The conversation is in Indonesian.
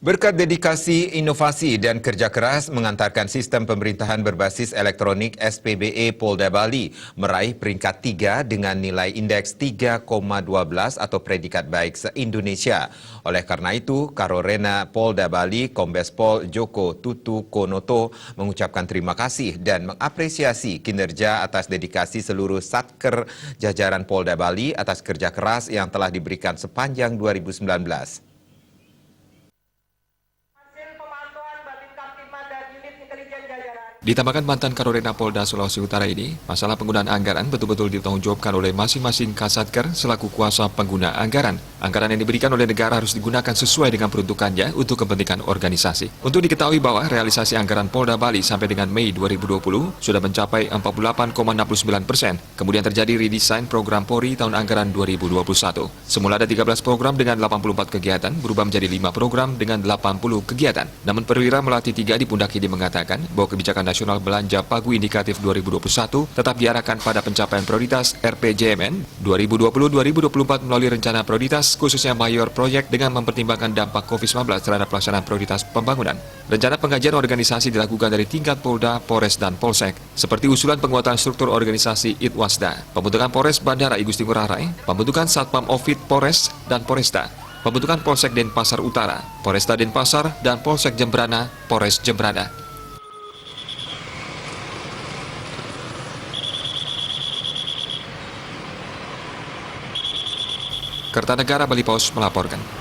Berkat dedikasi, inovasi, dan kerja keras mengantarkan sistem pemerintahan berbasis elektronik SPBE Polda Bali meraih peringkat 3 dengan nilai indeks 3,12 atau predikat baik se-Indonesia. Oleh karena itu, Karorena Polda Bali Kombes Pol Joko Tutu Konoto mengucapkan terima kasih dan mengapresiasi kinerja atas dedikasi seluruh Satker jajaran Polda Bali atas kerja keras yang telah diberikan sepanjang 2019. Ditambahkan mantan Karorena Polda Sulawesi Utara ini, masalah penggunaan anggaran betul-betul ditanggungjawabkan oleh masing-masing Kasatker selaku kuasa pengguna anggaran. Anggaran yang diberikan oleh negara harus digunakan sesuai dengan peruntukannya untuk kepentingan organisasi. Untuk diketahui bahwa realisasi anggaran Polda Bali sampai dengan Mei 2020 sudah mencapai 48,69%. Kemudian terjadi redesign program Polri tahun anggaran 2021. Semula ada 13 program dengan 84 kegiatan, berubah menjadi 5 program dengan 80 kegiatan. Namun Perwira Melati 3 di Pundak ini mengatakan bahwa kebijakan Nasional Belanja Pagu Indikatif 2021 tetap diarahkan pada pencapaian prioritas RPJMN 2020-2024 melalui rencana prioritas khususnya mayor proyek dengan mempertimbangkan dampak COVID-19 terhadap pelaksanaan prioritas pembangunan. Rencana pengkajian organisasi dilakukan dari tingkat Polda, Polres, dan Polsek, seperti usulan penguatan struktur organisasi Itwasda, pembentukan Polres Bandara Igusti Ngurah Rai, pembentukan Satpam Ovid Polres dan Polresta, pembentukan Polsek Denpasar Utara, Polresta Denpasar, dan Polsek Jembrana, Polres Jembrana. Kertanegara Bali Pos melaporkan.